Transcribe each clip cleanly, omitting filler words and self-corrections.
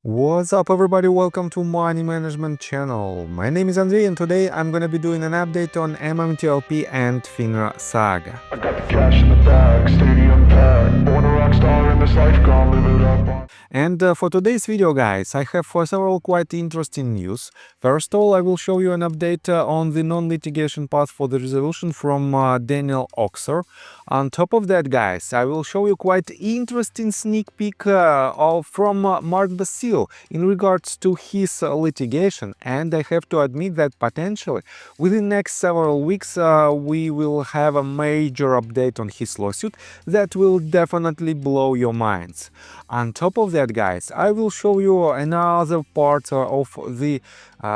What's up everybody, welcome to Money Management channel. My name is Andrei and today I'm gonna be doing an update on MMTLP and FINRA saga. I got the cash in the bag, stadium packed, born a rock star in this life, gonna live it up. And for today's video, guys, I have several quite interesting news. First of all, I will show you an update on the non-litigation path for the resolution from Daniel Oxer. On top of that, guys, I will show you quite interesting sneak peek from Mark Basile in regards to his litigation. And I have to admit that potentially within next several weeks we will have a major update on his lawsuit that will definitely blow your minds. On top of that, guys, I will show you another part of the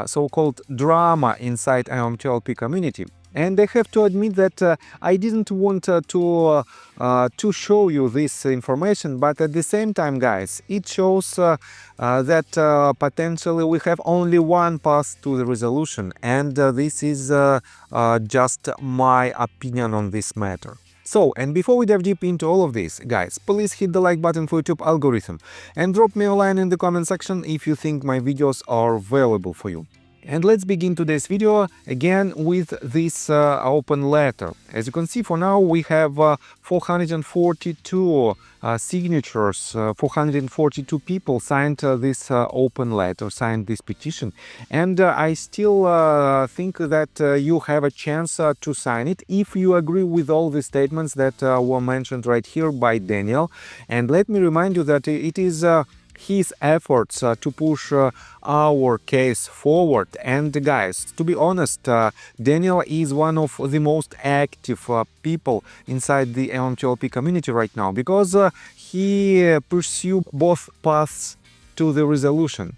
so-called drama inside MMTLP community. And I have to admit that I didn't want to show you this information, but at the same time, guys, it shows that potentially we have only one path to the resolution, and this is just my opinion on this matter. So, and before we dive deep into all of this, guys, please hit the like button for YouTube algorithm and drop me a line in the comment section if you think my videos are valuable for you. And let's begin today's video again with this open letter. As you can see, for now we have 442 signatures, 442 people signed this open letter, signed this petition. And I still think that you have a chance to sign it if you agree with all the statements that were mentioned right here by Daniel. And let me remind you that it is his efforts to push our case forward. And guys, to be honest, Daniel is one of the most active people inside the MMTLP community right now, because he pursues both paths to the resolution.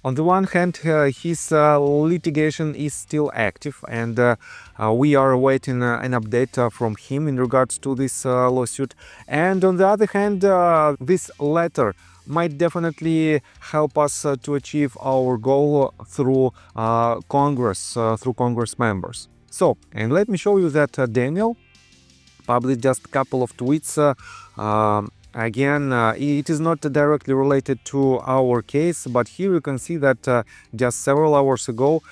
On the one hand, his litigation is still active, and we are awaiting an update from him in regards to this lawsuit. And on the other hand, this letter might definitely help us to achieve our goal through Congress, through Congress members. So, and let me show you that Daniel published just a couple of tweets. Again, it is not directly related to our case, but here you can see that just several hours ago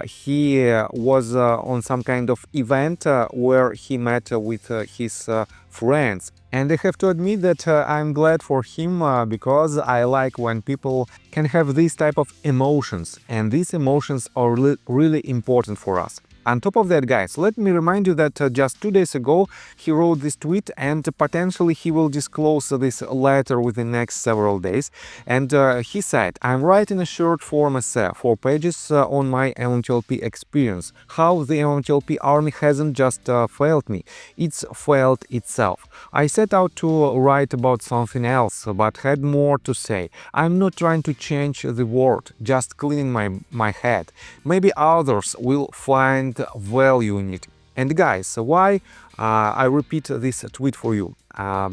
he was on some kind of event where he met with his friends. And I have to admit that I'm glad for him because I like when people can have these type of emotions, and these emotions are really important for us. On top of that, guys, let me remind you that just 2 days ago he wrote this tweet, and potentially he will disclose this letter within the next several days. And he said, "I'm writing a short form essay, 4 pages on my MMTLP experience, how the MMTLP army hasn't just failed me, it's failed itself. I set out to write about something else, but had more to say. I'm not trying to change the world, just cleaning my head. Maybe others will find value in it." And guys, why I repeat this tweet for you?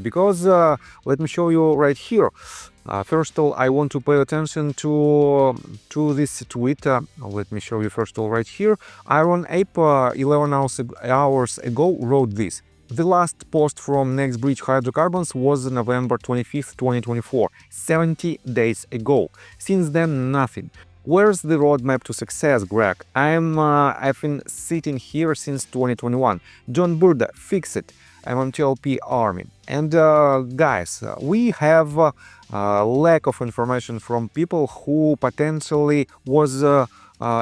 Because let me show you right here. First of all, I want to pay attention to this tweet. Let me show you first of all right here. Iron Ape 11 hours ago wrote this. The last post from Next Bridge Hydrocarbons was November 25th, 2024, 70 days ago. Since then, nothing. Where's the roadmap to success, Greg? I've been sitting here since 2021. John Burda, fix it. MMTLP army. And guys, we have lack of information from people who potentially was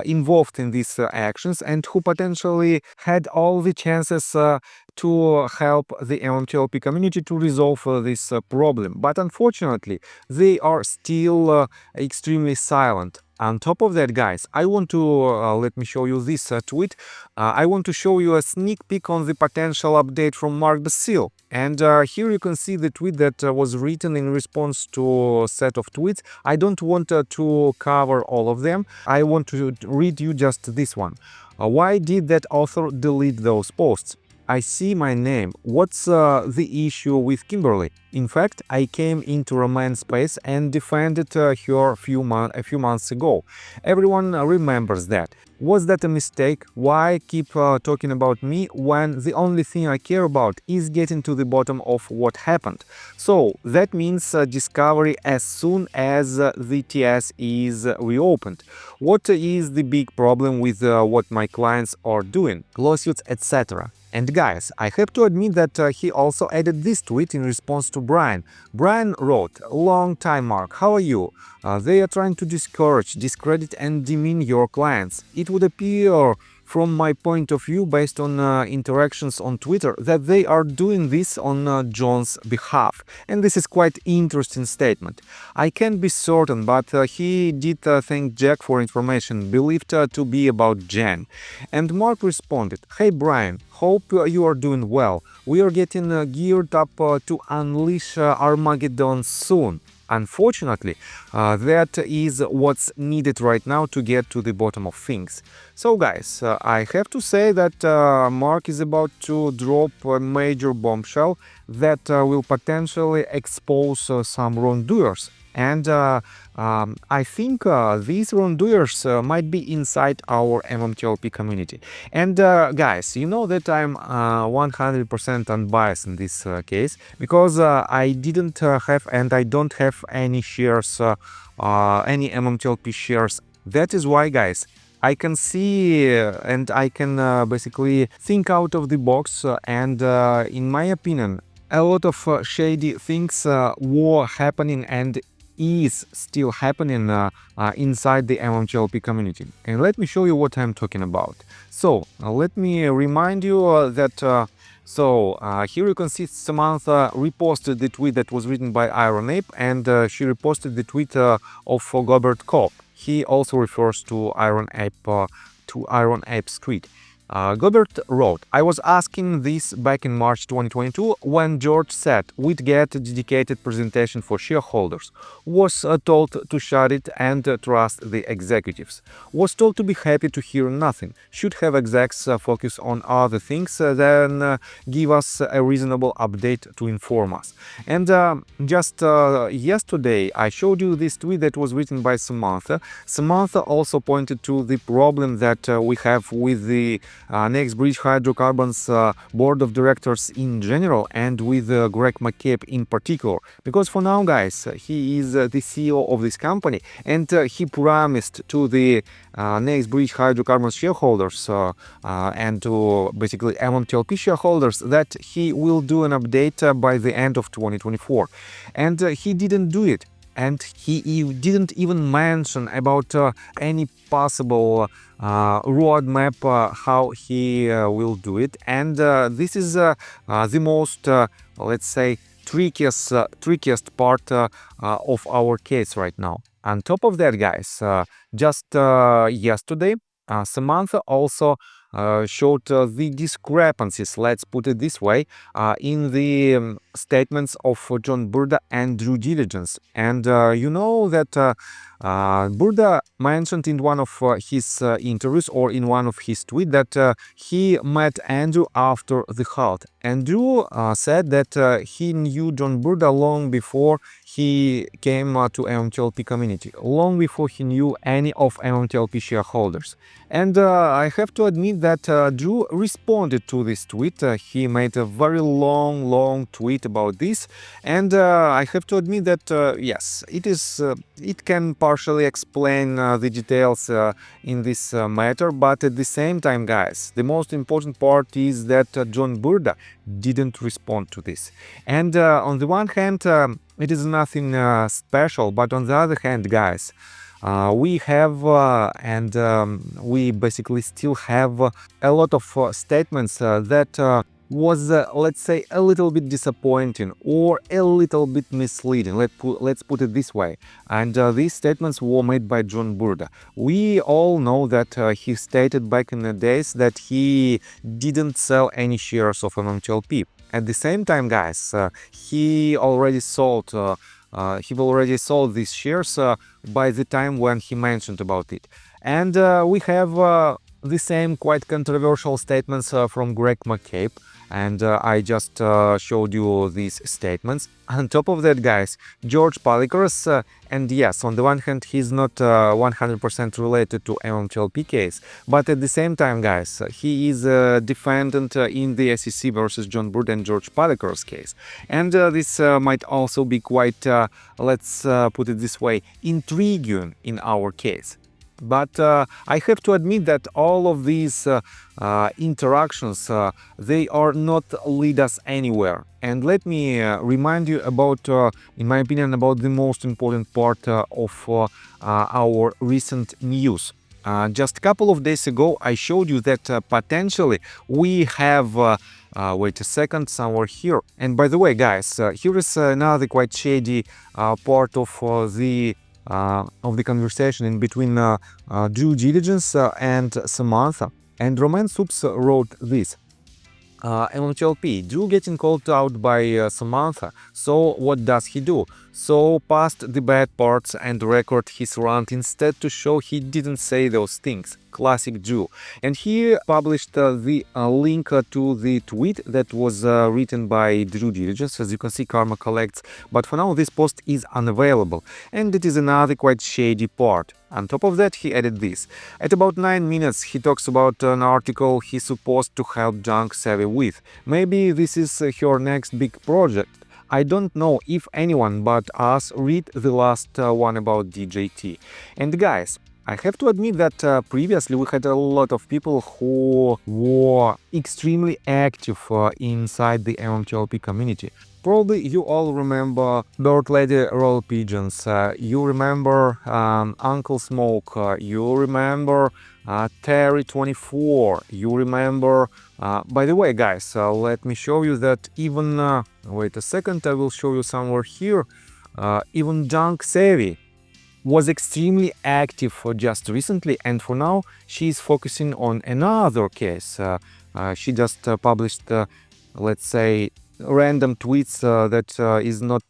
involved in these actions and who potentially had all the chances to help the MMTLP community to resolve this problem. But unfortunately, they are still extremely silent. On top of that, guys, I want to, let me show you this tweet. I want to show you a sneak peek on the potential update from Mark Basile. And here you can see the tweet that was written in response to a set of tweets. I don't want to cover all of them. I want to read you just this one. Why did that author delete those posts? I see my name. What's the issue with Kimberly? In fact, I came into romance space and defended her a few months ago. Everyone remembers that. Was that a mistake? Why keep talking about me when the only thing I care about is getting to the bottom of what happened? So that means discovery as soon as the TS is reopened. What is the big problem with what my clients are doing? Lawsuits, etc. And guys, I have to admit that he also added this tweet in response to Brian. Brian wrote, "Long time, Mark, how are you? They are trying to discourage, discredit and demean your clients. It would appear from my point of view, based on interactions on Twitter, that they are doing this on John's behalf." And this is quite interesting statement. I can't be certain, but he did thank Jack for information believed to be about Jen. And Mark responded, "Hey Brian, hope you are doing well. We are getting geared up to unleash Armageddon soon." Unfortunately, that is what's needed right now to get to the bottom of things. So guys, I have to say that Mark is about to drop a major bombshell that will potentially expose some wrongdoers. And I think these wrongdoers might be inside our MMTLP community. And guys, you know that I'm 100% unbiased in this case, because I didn't have and I don't have any shares, any MMTLP shares. That is why, guys, I can see and I can basically think out of the box, and in my opinion, a lot of shady things were happening and is still happening inside the MMTLP community. And let me show you what I'm talking about. So let me remind you that here you can see Samantha reposted the tweet that was written by Iron Ape, and she reposted the tweet of Gobert Kopp. He also refers to Iron Ape's tweet. Gobert wrote, "I was asking this back in March 2022 when George said we'd get a dedicated presentation for shareholders. Was told to shut it and trust the executives. Was told to be happy to hear nothing. Should have execs focus on other things than give us a reasonable update to inform us." And just yesterday I showed you this tweet that was written by Samantha. Samantha also pointed to the problem that we have with the Next Bridge Hydrocarbons board of directors in general, and with Greg McCabe in particular. Because for now, guys, he is the CEO of this company, and he promised to the Next Bridge Hydrocarbons shareholders and to basically MMTLP shareholders that he will do an update by the end of 2024. And he didn't do it. And he didn't even mention about any possible roadmap how he will do it. And this is the most, let's say, trickiest part of our case right now. On top of that, guys, just yesterday, Samantha also showed the discrepancies, let's put it this way, in the statements of John Burda and due diligence. And you know that Burda mentioned in one of his interviews or in one of his tweets that he met Andrew after the halt. Andrew said that he knew John Burda long before he came to MMTLP community, long before he knew any of MMTLP shareholders. And I have to admit that Drew responded to this tweet. He made a very long tweet about this, and I have to admit that yes, it can partially explain the details in this matter, but at the same time, guys, the most important part is that John Burda didn't respond to this. And on the one hand, it is nothing special, but on the other hand, guys, we have and we basically still have a lot of statements that was, let's say, a little bit disappointing or a little bit misleading. Let's put it this way. And these statements were made by John Burda. We all know that he stated back in the days that he didn't sell any shares of MMTLP. At the same time, guys, he already sold these shares by the time when he mentioned about it. And we have the same quite controversial statements from Greg McCabe. and I just showed you these statements. On top of that, guys, George Palikros, and yes, on the one hand, he's not 100% related to MMTLP case, but at the same time, guys, he is a defendant in the SEC versus John Brood and George Palikros case. And this might also be quite, let's put it this way, intriguing in our case. But I have to admit that all of these interactions, they are not lead us anywhere. And let me remind you about, in my opinion, about the most important part of our recent news. Just a couple of days ago, I showed you that potentially we have, wait a second, somewhere here. And by the way, guys, here is another quite shady part of the conversation in between due diligence and Samantha. And Roman Soups wrote this. MMTLP, Drew getting called out by Samantha, so what does he do? So past the bad parts and record his rant instead to show he didn't say those things. Classic Drew. And he published the link to the tweet that was written by Drew Diligence. As you can see, Karma collects, but for now this post is unavailable, and it is another quite shady part. On top of that, he added this. At about 9 minutes, he talks about an article he's supposed to help Junk Savvy with. Maybe this is her next big project. I don't know if anyone but us read the last one about DJT. And guys, I have to admit that previously we had a lot of people who were extremely active inside the MMTLP community. Probably you all remember Bird Lady Roll Pigeons, you remember Uncle Smoke, you remember Terry24, you remember... by the way, guys, let me show you that even... wait a second, I will show you somewhere here. Even Junk Savvy was extremely active just recently, and for now she is focusing on another case. She just published, let's say, random tweets that is not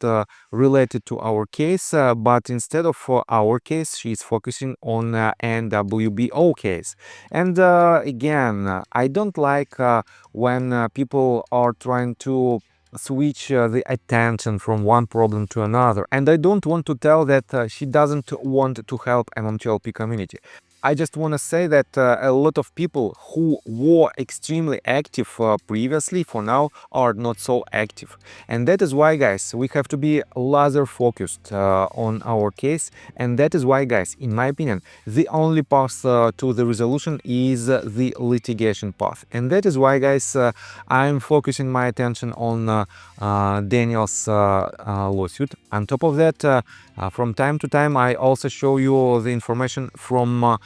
related to our case, but instead of our case, she's focusing on NWBO case. And again, I don't like when people are trying to switch the attention from one problem to another, and I don't want to tell that she doesn't want to help MMTLP community. I just want to say that a lot of people who were extremely active previously for now are not so active. And that is why, guys, we have to be laser focused on our case. And that is why, guys, in my opinion, the only path to the resolution is the litigation path. And that is why, guys, I'm focusing my attention on Daniel's lawsuit. On top of that, from time to time, I also show you the information from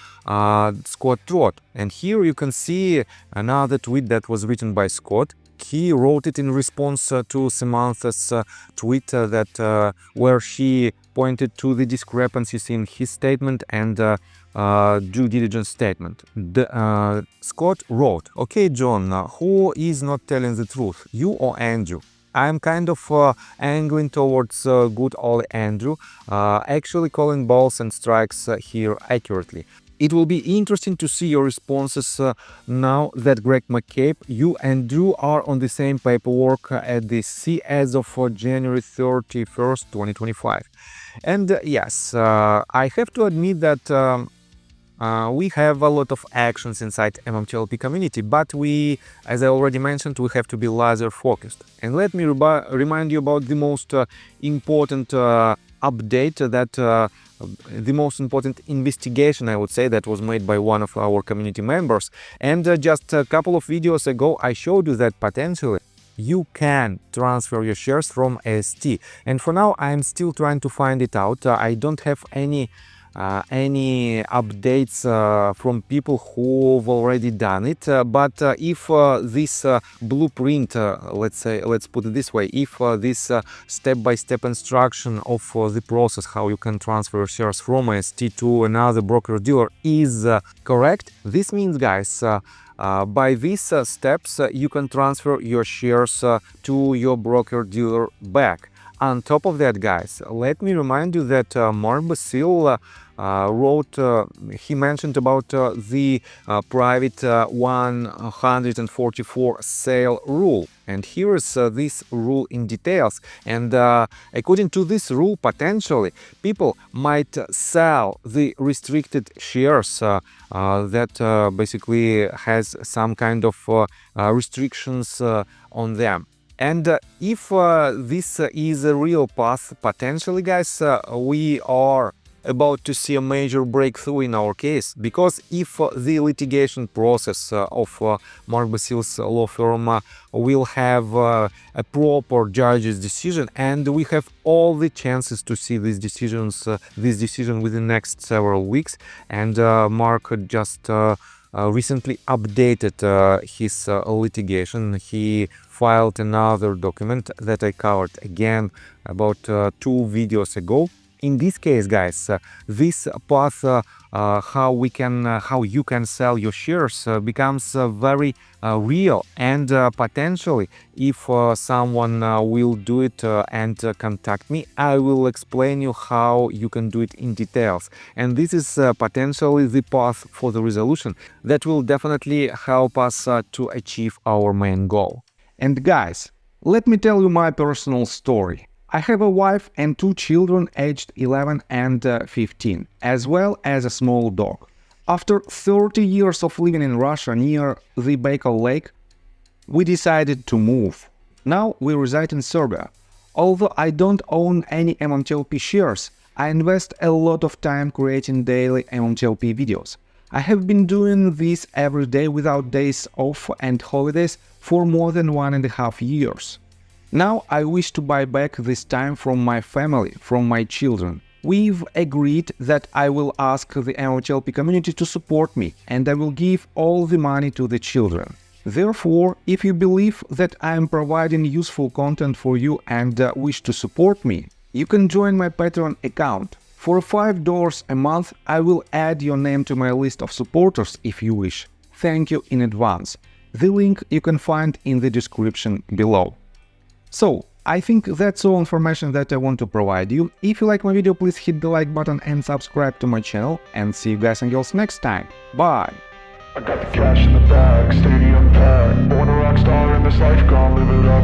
Scott Trott. And here you can see another tweet that was written by Scott. He wrote it in response to Samantha's tweet that where she pointed to the discrepancies in his statement and due diligence statement. Scott wrote, "Okay, John, who is not telling the truth, you or Andrew?" I'm kind of angling towards good old Andrew, actually calling balls and strikes here accurately. It will be interesting to see your responses now that Greg McCabe, you and Drew are on the same paperwork at the C as of January 31st, 2025. And yes, I have to admit that we have a lot of actions inside MMTLP community, but we, as I already mentioned, we have to be laser focused. And let me remind you about the most important update, that the most important investigation, I would say, that was made by one of our community members. And just a couple of videos ago, I showed you that potentially you can transfer your shares from AST. And for now, I'm still trying to find it out. I don't have any updates from people who've already done it, but if this blueprint, let's put it this way, if this step-by-step instruction of the process how you can transfer shares from AST to another broker dealer is correct, this means, guys, by these steps you can transfer your shares to your broker dealer back. on top of that, guys, let me remind you that Mark Basile he mentioned about the private 144 sale rule. And here is this rule in details. And according to this rule, potentially people might sell the restricted shares that basically has some kind of restrictions on them. And if this is a real path, potentially, guys, we are about to see a major breakthrough in our case, because if the litigation process of Mark Basile's law firm will have a proper judge's decision, and we have all the chances to see this decision within the next several weeks, and Mark just recently updated his litigation. He filed another document that I covered again about 2 videos ago. In this case, guys, this path how you can sell your shares becomes very real, and potentially if someone will do it and contact me, I will explain you how you can do it in details. And this is potentially the path for the resolution that will definitely help us to achieve our main goal. And guys, let me tell you my personal story. I have a wife and 2 children aged 11 and 15, as well as a small dog. After 30 years of living in Russia near the Basile Lake, we decided to move. Now we reside in Serbia. Although I don't own any MMTLP shares, I invest a lot of time creating daily MMTLP videos. I have been doing this every day without days off and holidays for more than 1.5 years. Now I wish to buy back this time from my family, from my children. We've agreed that I will ask the MMTLP community to support me, and I will give all the money to the children. Therefore, if you believe that I am providing useful content for you and wish to support me, you can join my Patreon account. For $5 a month, I will add your name to my list of supporters if you wish. Thank you in advance. The link you can find in the description below. So, I think that's all information that I want to provide you. If you like my video, please hit the like button and subscribe to my channel, and see you guys and girls next time. Bye! I got the cash in the bag, stadium packed. Born a rock star in this life, gone live it up.